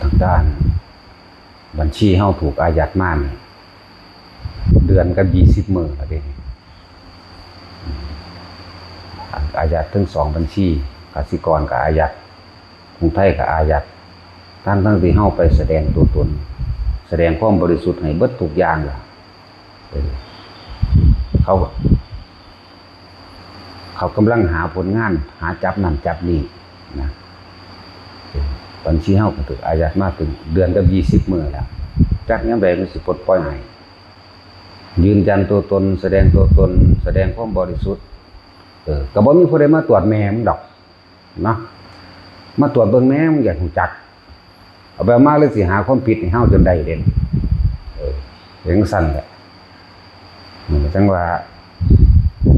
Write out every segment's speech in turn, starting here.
ทางด้านบัญชีเฮาถูกอายัดมานี่เดือนกับ20 มื้อแล้วเด้อายัดทั้ง2บัญชีกสิกรก็อายัดกรุงไทยก็อายัดทั้งที่เฮาไปแสดงตัวตนแสดงความบริสุทธิ์ให้เบิดทุกอย่างล่ะเขากำลังหาผลงานหาจับนั่นจับนี่นะบัญชีเฮาก็ถูกอายัดมาถึงเดือนกับ20 มื้อแล้วจักยังไดมันสิปลดปล่อยให้ยืนยันตัวตนแสดงตัวตนแสดงความบริสุทธิ์ก็บ่มีผู้ใดมาตรวจแม่มึงดอกเนาะมาตรวจเบิ่งแม่มึงอยากรู้จักเอาไปมาเลยสิหาความผิดให้เฮาจนได้เด่นอย่างสั่นแหละมันจังว่า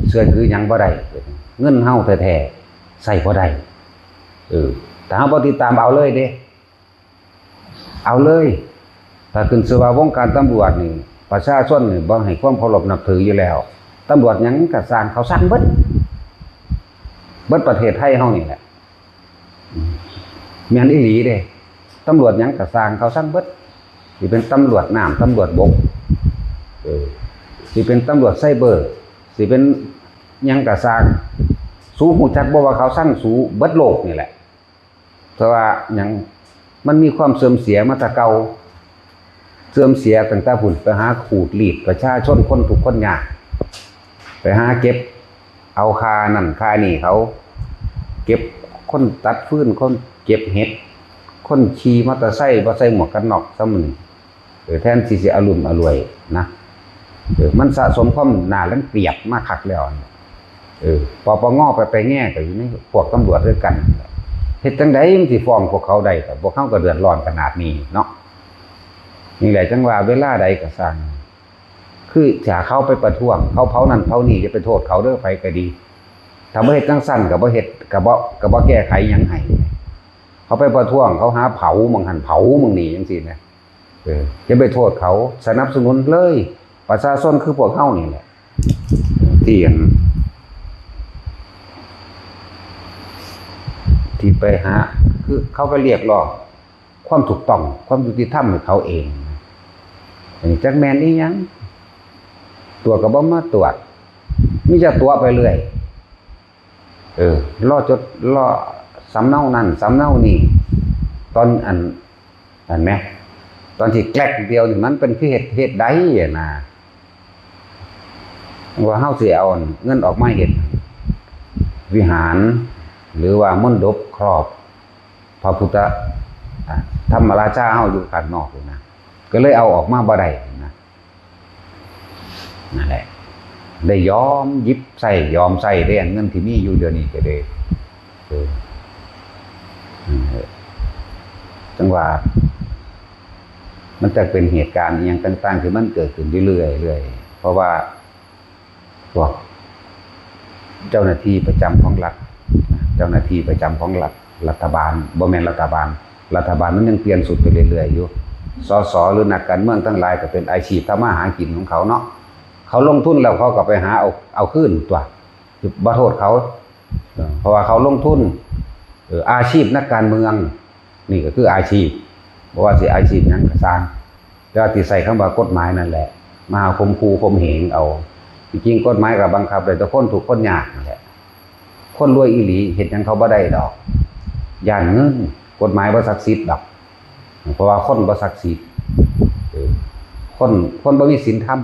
เชื่อถือหยังบ่ได้เงินเฮาแท้ๆใส่บ่ได้ถ้าเฮาบ่ติดตามเอาเลยเด้เอาเลยถ้าขึ้นชื่อว่าวงการตำรวจนี่ประชาชนนี่บ่ให้ความเคารพนับถืออยู่แล้วตำรวจหยังก็สร้างเขาสร้างเบิดประเทศไทยเฮานี่แหละแม่นอีหลีเด้ตำรวจหยังก็สร้างเขาสร้างเบิดสิเป็นตำรวจน้ำตำรวจบกสิเป็นตำรวจไซเบอร์สิเป็นหยังก็สร้างสู้ฮู้จักบ่ว่าเขาสร้างสู้เบิดโลกนี่แหละเพราะว่าหยังมันมีความเสื่อมเสียมาแต่เก่าเสื่อมเสียตั้งแต่พุ่นไปหาขูดรีดประชาชนคนทุกข์คนยากไปหาเก็บเอาค่านั่นค่านี่เขาเก็บคนตัดฟืนคนเก็บเห็ดคนขี่มอเตอร์ไซค์บ่ใส่หมวกกันน็อกซะมื้อแทนที่สิอรุ่มอร่วยนะมันสะสมความน่ารังเกียจมาคักแล้วปปงไปแง่ก็อยู่ในพวกตำรวจด้วยกันเฮ็ดจังได๋มันสิฟ้องพวกเขาได้แต่พวกเขาก็เดือดร้อนขนาดนี้เนาะนี่แหละจังว่าเวลาใดก็สร้างคือถ้าเขาไปประท้วงเขาเผานั่นเผานี่จะไปโทษเขาเด้อไปก็ดีถ้าบ่เฮ็ดจังซั่นก็บ่เฮ็ดก็บ่แก้ไขหยังให้เขาไปประท้วงเขาหาเผามึงหั่นเผามึงนี่จังซี่นะจะไปโทษเขาสนับสนุนเลยประชาชนคือพวกเฮานี่แหละที่ไปหาคือเขาไปเรียกร้องความถูกต้องความยุติธรรมให้เขาเองจักแม่นอีหยังตัวก็บ่มาตรวจมีแต่ตัวไปเรื่อยรอสำเนานั่นสำเนานี่ตอนอันแม่ตอนที่แกล้งเดียวนี่มันเป็นคือเหตุใดนะว่าเฮาสิเอาเงินออกมาเฮ็ดวิหารหรือว่ามณฑปครอบพระพุทธธรรมราชาเฮาอยู่ข้างนอกอยู่นะก็เลยเอาออกมาบ่ได้นะนั่นแหละได้ยอมยิบใส่ยอมใส่ได้เงินที่มีอยู่เดี๋ยวนี้ก็ได้จังว่ามันจะเป็นเหตุการณ์อย่างต่างๆที่มันเกิดขึ้นเรื่อยๆเพราะว่าพวกเจ้าหน้าที่ประจำของรัฐรัฐบาลบ่แม่นรัฐบาลมันยังเปลี่ยนสุดไปเรื่อยๆอยู่สสหรือนักการเมืองทั้งหลายก็เป็นอาชีพทำมาหากินของเขาเนาะเขาลงทุนแล้วเขาก็ไปหาเอาคืนตัวบ่โทษเขาเพราะว่าเขาลงทุนอาชีพนักการเมืองนี่ก็คืออาชีพบ่ว่าสิอาชีพหยังก็สร้างแต่ที่ใส่คำว่ากฎหมายนั่นแหละมาข่มขู่ข่มเหงเอาจริงๆกฎหมายก็บังคับได้แต่คนทุกข์คนยากนั่นแหละคนรวยอีหลีเฮ็ดหยังเขาบ่ได้ดอกย่านเงินกฎหมายบ่ศักดิ์สิทธิ์ดอกเพราะว่าคนบ่ศักดิ์สิทธิ์คนบ่มีศีลธรรม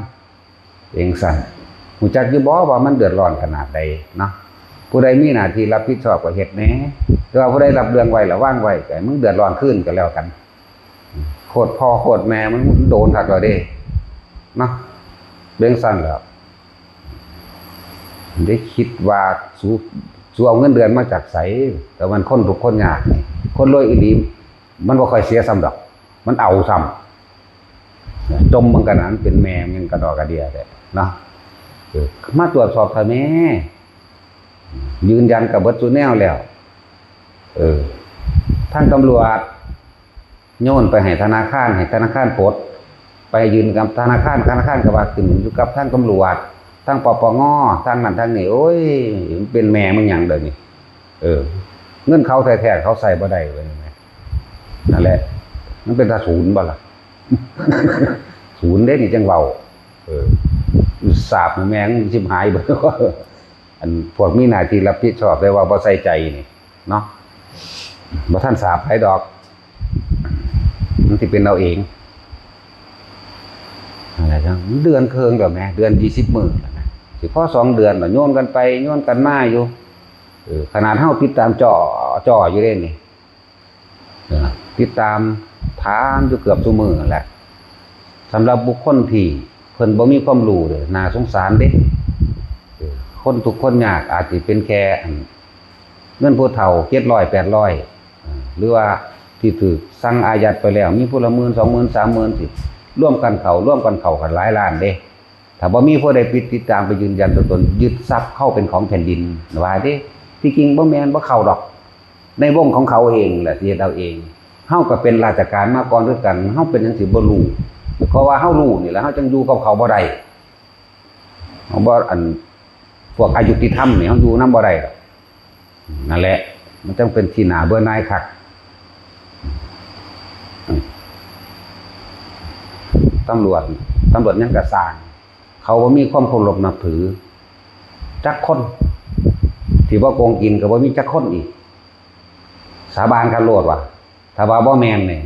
เองสั่นรู้จักอยู่บ่ว่ามันเดือดร้อนขนาดใดเนาะผู้ใดมีหน้าที่รับผิดชอบก็เฮ็ดแหน่แต่ว่าผู้ใดรับเรื่องไว้แล้วว่างไว้ก็มึงเดือดร้อนขึ้นก็แล้วกันโคตรพ่อโคตรแม่มันโดนคักแล้วเด้เนาะเบิ่งสั่นแล้วได้คิดว่าสู้เอาเงินเดือนมาจากไสแต่มันคนทุกคนยากนี่คนรวยอีหลีมันบ่ค่อยเสียซ้ำดอกมันเอาซ้ำจมมันกันนั้นเป็นแม่มันกระดอกกระเดียแหละเนาะมาตรวจสอบเถอะแม่ยืนยันกับเบิดซุแนวแล้วทางตำรวจโยนไปให้ธนาคารปลดไปยืนกับธนาคารก็ว่าขึ้นอยู่กับทางตำรวจทางปปงทางนั้นทางนี้โอ้ยเป็นแม่มึงหยังเด้อนี่เงินเขาแท้ๆเขาใส่บ่ได้เลยนั่นแหละ มันเป็นตาศูนย์บ่ล่ะ ศูนย์เด้นี่จังเว้าสาบแมงชิบหายเบิดอันพวกมีหน้าที่รับผิดชอบได้ว่าบ่ใส่ใจนี่เนาะบ่ทันสาบไผดอกมันสิเป็นเอาเองอะไรจังเดือนเคืองแล้วแม่เดือน20 มื้อแล้วนะสิพอ2 เดือนแล้วโยนกันไปโยนกันมาอยู่ขนาดเฮาติดตามจ่ออยู่เด้นี่ติดตามถามอยู่เกือบทุกมื้อแหละสำหรับบุคคลที่เพิ่นบ่มีความรู้เด้อน่าสงสารเด้คนทุกคนยากอาจสิเป็นแค่เงินผู้เฒ่า700 800หรือว่าที่ถูกสั่งอายัดไปแล้วมีผู้ละ10,000 20,000 30,000สิร่วมกันเข้ากันหลายล้านเด้ถ้าบ่มีผู้ใดติดตามไปยืนยันตัวตนยึดทรัพย์เข้าเป็นของแผ่นดินว่าเด้ที่จริงบ่แม่นบ่เข้าดอกในวงของเขาเองแหละที่เฮ็ดเอาเองเฮาก็เป็นราชการมาก่อนด้วยกันเฮาเป็นจังซี่บ่รู้เพราะว่าเฮารู้นี่แหละเฮาจังอยู่กับเขาบ่ได้เฮาบ่พวกอายุติธรรมนี่เฮาอยู่นำบ่ได้ดอกนั่นแหละมันจังเป็นที่น่าเบื่อหน่ายคักตำรวจยังกระสร้างเขาบ่มีความเคารพนับถือจักคนที่บ่โกงกินก็บ่มีจักคนอีกสาบานกันโลดว่าถ้าว่าบ่แม่นนี่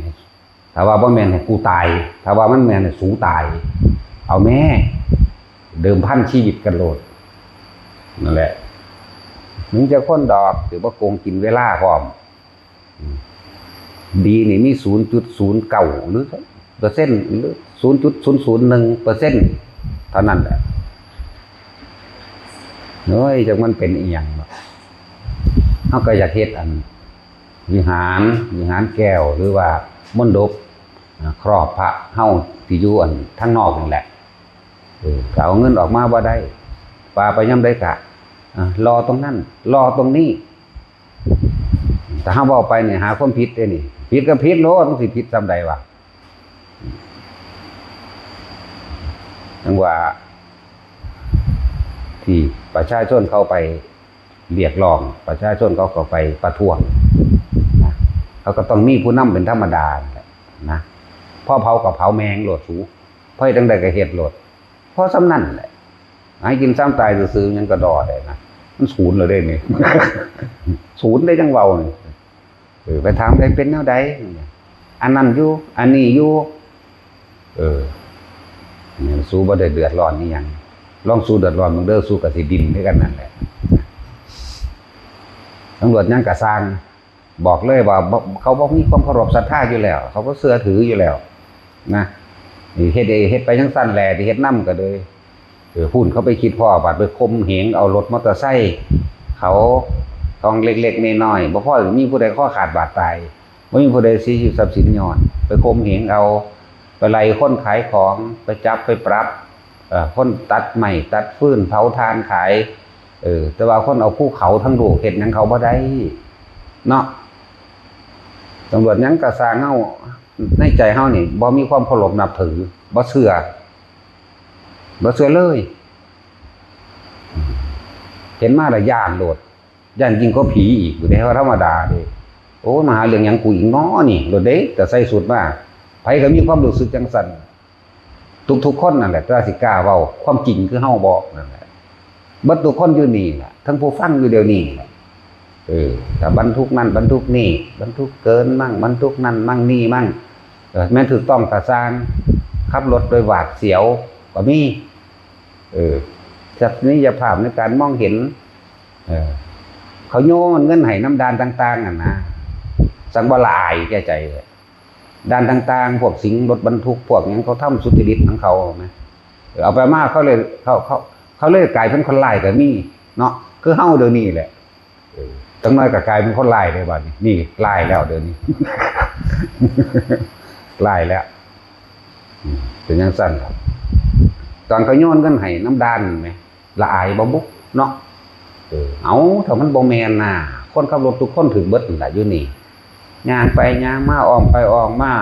ถ้าว่าบ่แม่นให้กูตายถ้าว่ามันแม่นให้สูตายเอาแม่เดิมพันชีวิตกันโลดนั่นแหละมึงจะคนดอกหรือว่าโกงกินเวลาพร้อมดีนี่มี 0.09 หรือเปอร์เซ็นต์หรือ 0.001% เท่านั้นแหละเฮ้ยจังมันเป็นอีหยังเนาะเฮาก็อยากเฮ็ดวิหารแก้วหรือว่ามณฑปครอบพระเฮาที่อยู่ทางนอกนั่นแหละก็เอาเงินออกมาบ่ได้ปาไปยามใดกะรอตรงนั้นรอตรงนี้แต่เฮาเว้าไปนี่หาความผิดเด้นี่ผิดก็ผิดโลดมันสิผิดซำใดวะจังว่าที่ประชาชนเข้าไปเรียกร้องประชาชนเขาก็ไปประท้วงนะเขาก็ต้องมีผู้นำเป็นธรรมดานะพ่อเผากับเผาแมงโหลดสูเพ่อจังใดก็เฮ็ดโหลดเพราะซ้ำนั่นแหละให้กินซ้ำตายซื่อๆยังกระดอได้นะมันศูนย์เลยได้นี่ ศูนย์ได้จังเว้านี่ไปถามได้เป็นแนวใดอันนั้นอยู่อันนี้อยู่สู้บ่ได้เดือดร้อนนี่หยังลองสู้เดือดร้อนมึงเด้อสู้กับสิดินด้วยกันนั่นแหละตำรวจยังกะสร้างบอกเลยว่าเขาบ่มีความเคารพศรัทธาอยู่แล้วเขาก็เชื่อถืออยู่แล้วนะนี่เฮ็ดไปจังซั่นแหละที่เฮ็ดนำก็เลยพุ่นเขาไปคิดพ่อบาดไปคมเหงเอารถมอเตอร์ไซค์เขาทองเล็กๆน้อยๆบ่พอมีผู้ใดข้อขาดบาดตายบ่มีผู้ใดเสียชีวิตทรัพย์สินย้อนไปคมเหงเอาไปไล่คนขายของไปจับไปปรับคนตัดไม้ตัดฟืนเผาถ่านขายแต่ว่าคนเอาภูเขาทั้งลูกเฮ็ดหยังเขาบ่ได้เนาะตำรวจยังกะสร้างเฮาในใจเฮานี่บ่มีความเคารพนับถือบ่เชื่อเลยเห็นมาแล้วย่านโลดย่านจริงก็ผีอีกอยู่ในธรรมดาเด้โอ้มาหาเรื่องหยังกูอีกน้อนี่โลดเด้แต่ใส่สุดมาไผก็มีความรู้สึกจังซั่นทุกคนนั่นแหละแต่สิกล้าเว้าความจริงคือเฮาบอกนั่นแหละบัดทุกคนอยู่นี่ล่ะทั้งผู้ฟังอยู่เดี๋ยวนี้แต่บรรทุกนั่นบรรทุกนี่บรรทุกเกินมั่งบรรทุกนั่นมั่งนี่มั่งแม้ถูกต้องกระสร้างขับรถโดยหวาดเสียวก็มีจากนี้จะภาพในการมองเห็นเขาโยนเงินให้น้ำดานต่างๆนะสังบลายแก่ใจด้านต่างๆพวกสิงรถบรรทุกพวกนี้เขาทำสุจริตของเขาไหมเอาไปมากเขาเลยกลายเป็นคนไล่แต่มีเนาะคือเฮ้าเดี๋ยวนี้แหละตั้งน้อยกับกลายเป็นคนไล่เลยบ้านี่ไล่แล้วเดี๋ยวนี้ ไล่แล้วเป็นยังสั้นครับตอนเขาโยนกันให้น้ำดานไหมละอายบ่บุกเนาะเอาถ้ามันบ่แมนน่ะคนขับรถทุกคนถึงเบิดแหละอยู่นี่ย่างไปย่างมาอ้อมไปอ้อมมา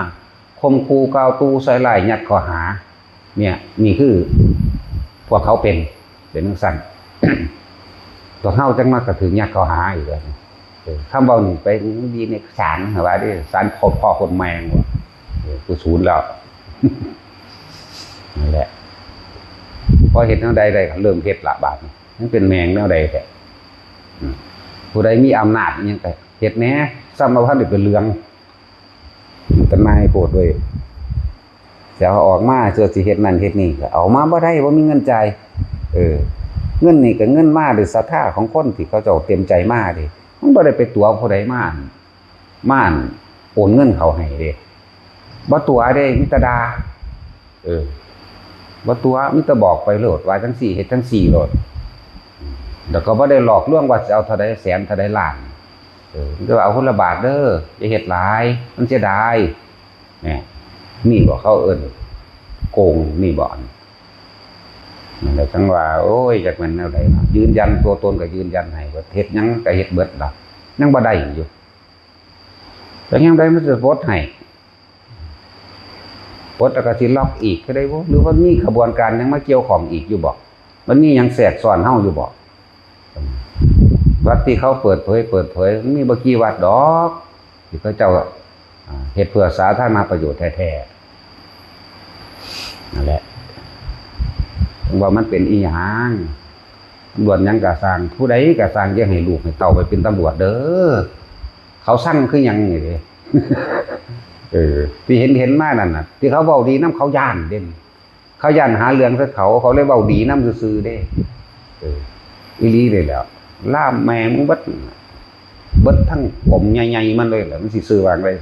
คมคูกาวตูใส่ไหล่ยัดข้อหาเนี่ยนี่คือพวกเขาเป็นยังสั้น ตัวเข้าจังมากก็ถึงยัดข้อหาอีกแล้วคำบอกหนึ่งไปดีในศาลเหรอว่าดิศาลพ่อคนแมงวะ กูศูนย์แล้วนั่นแหละพอเห็นแนวใดได้เริ่มเฮ็ดละบาดนั่นเป็นแมงแนวใดแท้ผู้ใดมีอำนาจยังแต่เฮ็ดแหน่ซ้ำมาพันได้เป็นเรื่องตนายโปรดด้วยเสียออกมาเจอสิเฮ็ดนั่นเฮ็ดนี่ก็เอามาบ่ได้บ่มีเงินจ่ายเงินนี่ก็เงินมาด้วยศรัทธาของคนที่เขาเจ้าเต็มใจมาดิมันบ่ได้ไปตัวผู้ใดม่านโอนเงินเขาให้เด้บ่ตัวเด้มิตรดาบ่ตัวมิตรบอกไปโลดว่าจังซี่เฮ็ดจังซี่โลดแล้วก็บ่ได้หลอกลวงว่าจะเอาเท่าใดแสนเท่าใดล้านมันก็เอาคนละบาทเด้ออย่าเฮ็ดหลายมันเสียดายนี่บ่เขาเอิ้นโกงนี่บ่นั่นแหละจังว่าโอ้ยจักแม่นแนวใดยืนยันตัวตนก็ยืนยันให้ว่าเฮ็ดหยังก็เฮ็ดเบิดล่ะยังบ่ได้อยู่แต่ยังได้มันจะปลดให้ปลดแล้วก็สิล็อกอีกก็ได้บ่หรือว่ามีขบวนการยังมาเกี่ยวข้องอีกอยู่บ่มันมีหยังแทรกซ้อนเฮาอยู่บ่วัดที่เขาเปิดเผยมีบ่กี่วัดดอกที่เขาเจ้าเฮ็ดเพื่อสาธารณประโยชน์แท้ๆนั่นแหละว่ามันเป็นอีหยังตำรวจยังกะสร้างผู้ใดกะสร้างอย่าให้ลูกให้เต้าไปเป็นตำรวจเด้อเขาสั่งคือหยังนี่เด้ที่เห็นมานั่นน่ะที่เขาเว้าดีนำเขาย่านเด่นเขาย่านหาเรื่องซะเขาเลยเว้าดีนำซื่อๆเด้อีหลีเลยแล้วล่ามแม่มึงเบิดทั้งผมใหญ่ๆมันเลยแหละมันสิซื้อวางได้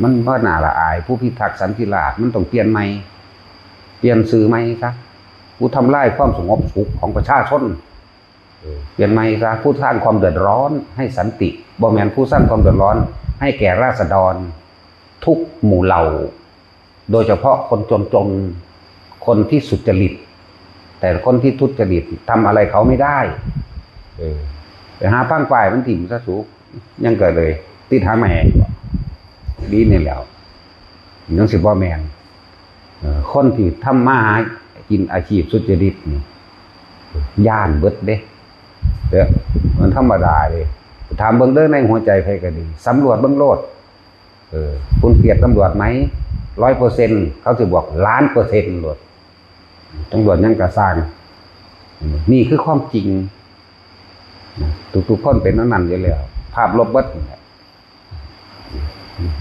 มันบ่น่าละอายผู้พิทักษ์สันติราษฎร์มันต้องเปลี่ยนใหม่เปลี่ยนสื่อใหม่ซะผู้ทำลายความสงบสุขของประชาชนเปลี่ยนใหม่ซะผู้สร้างความเดือดร้อนให้สันติบ่แม่นผู้สร้างความเดือดร้อนให้แก่ราษฎรทุกหมู่เหล่าโดยเฉพาะคนจนคนที่สุจริตแต่คนที่ทุจริตทำอะไรเขาไม่ได้ไปหาปั้งป้ายมันถิ่มซะสูงยังเกิดเลยติดหาแม่ดีนี่แล้วยังสิบ่แม่นคนที่ทำมาหากินอาชีพสุจริตนี่ย่านเบิดเด้มันธรรมดาเลยถามเบิ่งเด้อในหัวใจใครก็ดีสำรวจเบิ่งโลดคุณเกลียดตำรวจไหม 100% เขาสิบอก1,000,000%โลดตำรวจยังกระสร้างนี่คือความจริงทุกคนเป็นนั่นอยู่แล้วภาพลบเบิด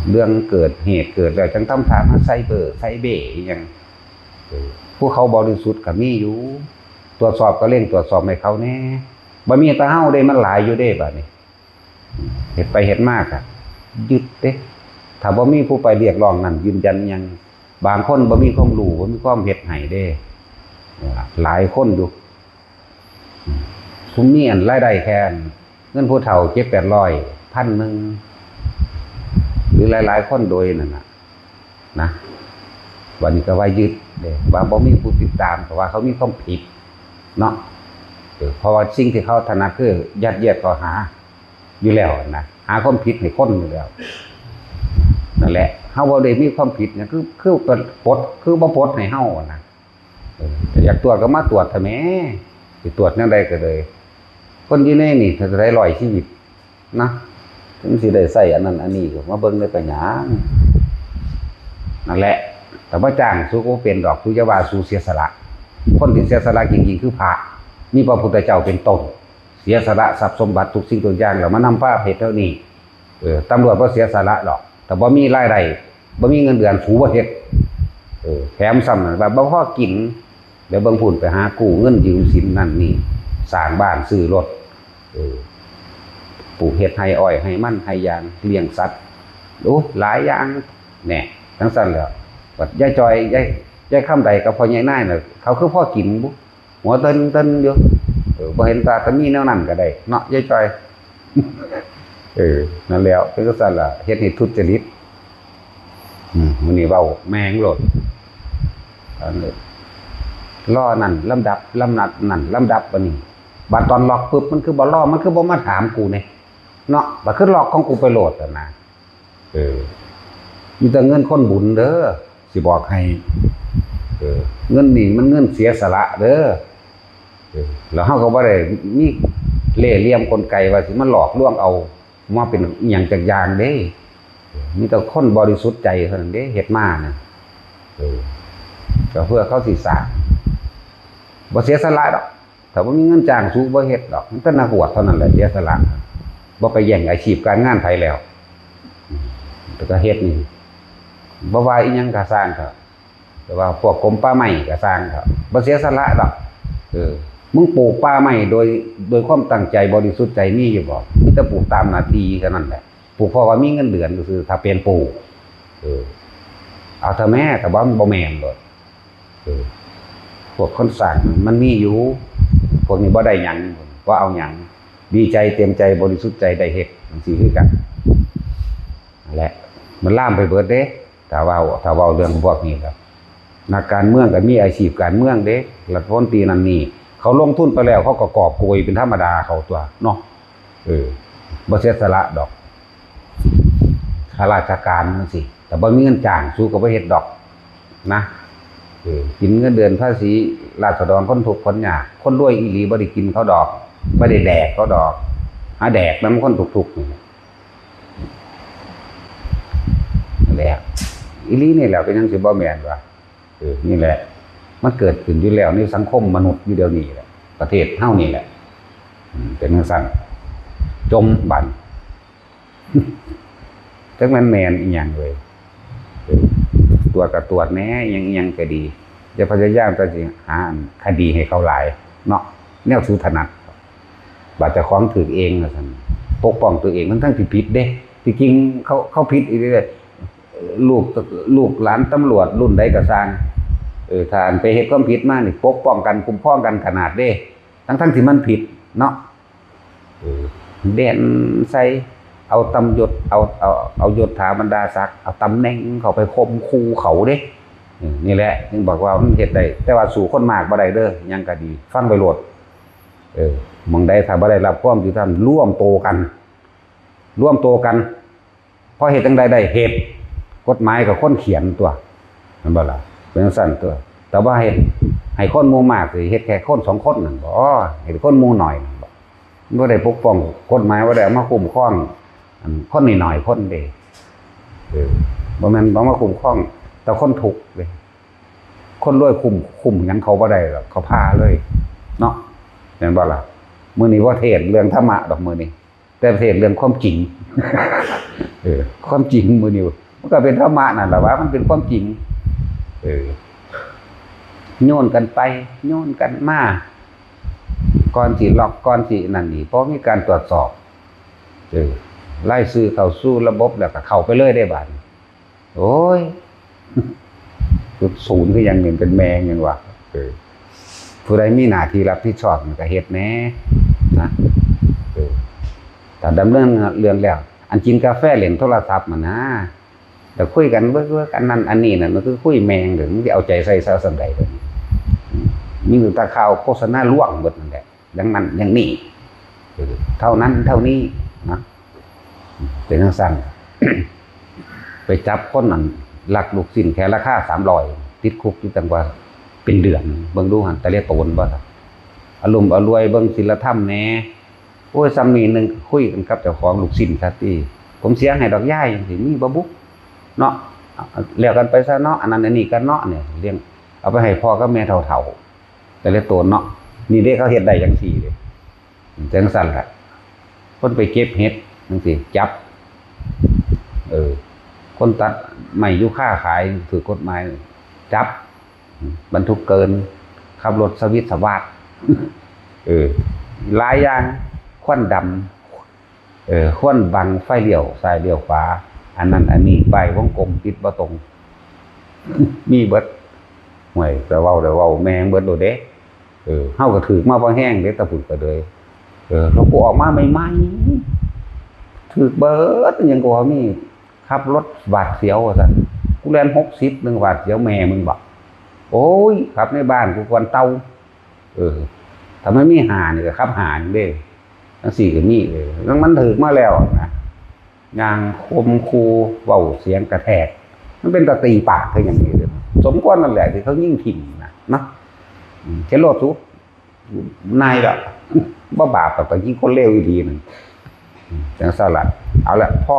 เรื่องเกิดเหตุเกิดแล้วจังทำถามไซเบอร์ไซเบย์อย่างพวกเขาบริสุทธิ์กับมีอยู่ตรวจสอบก็เร่งตรวจสอบให้เขาแน่บ่มีตาเฮ้าได้มันหลายอยู่ได้บัดนี้เห็ดไปเห็ดมากยึดเด้ถ้าบ่มีผู้ไปเรียกร้องนั่นยืนยันยังบางคนบ่มีความรู้บ่มีความเฮ็ดให้เด้หลายคนอยู่ซุมมีอันรายได้แค่เงินผู้เฒ่า700-800 1,000หรือหลายๆคนโดยนั่นนะวันนี้ก็ว่ายึดเด้ว่าบ่มีผู้ติดตามเพราะว่าเขามีความผิดเนาะเพราะว่าสิ่งที่เขาถนัดคือยัดเยียดข้อหาอยู่แล้วนะหาความผิดให้คนอยู่แล้วนั่นแหละเฮาบ่ได้มีความผิดเนี่ยคือปลดคือบ่ปลดให้เฮานะอยากตรวจก็มาตรวจเถอะแหมสิตรวจแนวใดก็เลยคนอยู่ในนี่ถ้าได้100ชีวิตนะถึงสิได้ใส่อันนั้นอันนี้ก็มาเบิ่งได้ไปหยังนั่นแหละแต่ว่าจ้างสู้ก็เป็นดอกผู้จะว่าสู้เสียสละคนที่เสียสละจริงๆคือพระมีพระพุทธเจ้าเป็นต้นเสียสละทรัพย์สมบัติทุกสิ่งทุกอย่างแล้วมานำผ้าเพชรเท่านี้ตำรวจบ่เสียสละดอกแต่บ่มีรายได้บ่มีเงินเดือนถูบ่เฮ็ดแถมซ้ำแบบบ่พอกินเดี๋ยวเบิ่งพุ่นไปหากู้เงินยืมสินนั่นนี่สร้างบ้านซื้อรถปลูกเฮ็ดให้อ้อยให้มันให้ยางเลี้ยงสัตว์โอ้หลายอย่างแน่ทั้งสั้นแล้วบัดยายจอยยายคำใดกับพ่อใหญ่นายน่ะเขาคือพ่อกินบุหัวเต้นอยู่บ่เห็นตาตะมีแนวนั้นก็ได้เนาะยายจอยนั่นแล้วเป็นก็สั่นล่ะเฮ็ดให้ทุจริตมื้อนี้เว้าแมงโลดอันนี้ล้อนั่นลำดับลำนัดนั่นลำดับอันนี้บัดตอนล็อกปึ๊บมันคือบ่ล้อมันคือบ่มาถามกูเนี่ยเนาะบัดคือล็อกของกูไปโหลดอ่ะนะมีแต่เงินคนบุญเด้อสิบอกให้เงินนี่มันเงินเสียสละเด้อแล้วเฮาก็บ่ได้มีเล่ห์เหลี่ยมกลไกว่าสิมาหลอกลวงเอามาเป็นอีหยังจักอย่างเด้ มีแต่คนบริสุทธิ์ใจเท่านั้นเด้เฮ็ดมานะก็เพื่อเขาสิสร้างบ่เสียสละดอกถ้าบ่มีเงินจ้างสู้บ่เฮ็ดดอกมันก็นักบวชเท่านั้นแหละเสียสละบ่ไปแย่งอาชีพการงานไผแล้วแต่ก็เฮ็ดนี่บ่ว่าอีหยังก็สร้างเถอะแต่ว่าพวกกรมป่าไม้ก็สร้างเถอะบ่เสียสละดอกมึงปลูกป่าไม้โดยความตั้งใจบริสุทธิ์ใจมีอยู่บ่มีแต่ปลูกตามหน้าที่แค่นั้นแหละปลูกเพราะว่ามีเงินเดือนก็คือถ้าเป็นปลูกเอาเถอะแม่แต่ว่ามันบ่แม่นเลยพวกคนสร้างมันมีอยู่พวกนี้บ่ได้หยังว่าเอาหยังดีใจเต็มใจบริสุทธิ์ใจได้เฮ็ดจังซี่คือกันนั่นแหละมันล่ามไปเบิดเด้ถ้าเว้าเรื่องพวกนี้ครับนักการเมืองก็มีอาชีพการเมืองเด้รัฐมนตรีนั่นนี่เขาลงทุนไปแล้วเขาก็กอบโกยเป็นธรรมดาเขาตัวเนาะบ่เสียสละดอกข้าราชการจังซี่แต่บ่มีเงินจ้างสู้ก็บ่เฮ็ดดอกนะกินเงินเดือนภาษีราษฎรคนทุกข์คนยากคนรวยอีหลีบ่ได้กินเขาดอกบ่ได้แดกเขาดอกหาแดกนำคนทุกข์นี่นั่นแหละอีหลีนี่แหละเป็นจังสิบ่แม่นว่านี่แหละมันเกิดขึ้นอยู่แล้วในสังคมมนุษย์อยู่เดี๋ยวนี้แหละประเทศเฮานี่แหละเป็นจังซั่นจมบั่นจักมันแม่นอีหยังเลยตรวจก็ตรวจแหน่อีหยังก็ดีจะพยายามจะสิหาคดีให้เขาหลายเนาะแนวสู่ถนัดบาดเจ้าของถูกเองว่าซั่นปกป้องตัวเองทั้งที่ผิดเด้ที่จริงเขาผิดอีกเด้ลูกหลานตำรวจรุ่นใดก็สร้างถ้าไปเฮ็ดความผิดมานี่ปกป้องกันคุ้มครองกันขนาดเด้ทั้งที่มันผิดเนาะเด่นใส่เอาตำยศเอายศถาบรรดาศักดิ์เอาตำแหน่งเขาไปข่มขู่เขาเด้นี่แหละถึงบอกว่ามันเฮ็ดได้แต่ว่าสู่คนมากบ่ได้เด้อยังก็ดีฟังไปโลดมองใดถ้าบ่ได้รับความยุติธรรมร่วมโตกันพอเฮ็ดจังใดได้เฮ็ดกฎหมายกับคนเขียนตัวนั่นบ่ล่ะเป็นจังซั่นตัวแต่ว่าเฮ็ดให้คนหมู่มากสิเฮ็ดแค่คน2คนนั่นบ่เฮ็ดคนหมู่น้อยบ่ได้ปกป้องกฎหมายบ่ได้มาคุ้มครองคนน้อยๆคนเด้บ่แม่นบ่มาคุ้มครองแต่คนทุกข์เด้คนรวยคุ้มหยังเขาบ่ได้หรอกเขาพาเลยเนาะแม่นบ่ล่ะมื้อนี้ว่าเทศเรื่องธรรมะดอกมื้อนี้แต่เทศเรื่องความจริงความจริงมื้อนี้มันก็เป็นธรรมะนั่นแหละว่ามันเป็นความจริงโยนกันไปโยนกันมาก่อนสิล็อกก่อนสินั่นนี่เพราะมีการตรวจสอบไล่ซื้อเข้าสู่ระบบแล้วก็เข้าไปเลยได้บาดโอ้ยจุดศูนย์คือยังเป็นแมงอย่างว่าผู้ใดมีหน้าที่รับผิดชอบมันก็เฮ็ดแน่นะแต่ดำเนินเรื่องแล้วอันกินกาแฟเล่นโทรศัพท์มันนะแต่คุยกันเบื่อกันนั่นอันนี้น่ะมันคือคุยแมงหรือมันเอาใจใส่ซะสันใดเลยมีแต่ตาข่าวโฆษณาล่วงหมดนั่นแหละดังนั้นอย่างนี้เท่านั้นเท่านี้นะเป็นจังซั่น ไปจับคนนั้นลักลูกชิ้นแค่ราคา300ติดคุกอยู่ตั้งว่าเป็นเดือนเบิ่งดูหั่นตะเลียโตนบ่ซะอารมณ์อรวยเบิ่งศีลธรรมแหน่โอ้ยซ้ำนี้นึงคุยกันกับเจ้าของลูกชิ้นซะติผมเสียให้ดอกย่ายจังซี่มีบ่บุเนาะแล้วกันไปซะเนาะอันนั้นอันนี้กันเนาะเนี่ยเลี้ยงเอาไปให้พ่อกับแม่เฒ่าๆตะเลียโตนเนาะนี่เด้เขาเฮ็ดได้จังซี่เด้จังซั่นล่ะคนไปเก็บเห็ดจังซี่จับคนตัดไม้ยูคาขายถือกฎหมายจับบรรทุกเกินขับรถสวิตสวาดหลายอย่างควันดำควันบังไฟเลี้ยวซ้ายเลี้ยวขวาอันนั้นอันนี้ใบวงกลมติดบ่ตรงมีเบิดห่วยแต่เว้าแม่งเบิดโดดเด้เฮาก็ถือมาบ่แห้งเด้ตะพุ่นก็เลยเรากูออกมาใหม่ๆถือเบิดยังก็ว่ามีขับรถหวาดเสียวว่าซั่นกูแล่น60นึงหวาดเสียวแม่มึงบ่โอ้ยขับในบ้านกูควรเตาถ้าไม่มีหานี่ก็ขับหานี่เด้จังซี่ก็มีแล้วมันถึกมาแล้วนะยางคมคูเว้าเสียงกระแทกมันเป็นตะตีปากคืออย่างนี้เด้อสมควรนั่นแหละที่เขายิ่งถิ่มนะเนาะเข็นรถสุนายละบ่บาปแต่ก็ยิ่งคนเลวอีกทีนึงจังซั่นล่ะเอาละพ่อ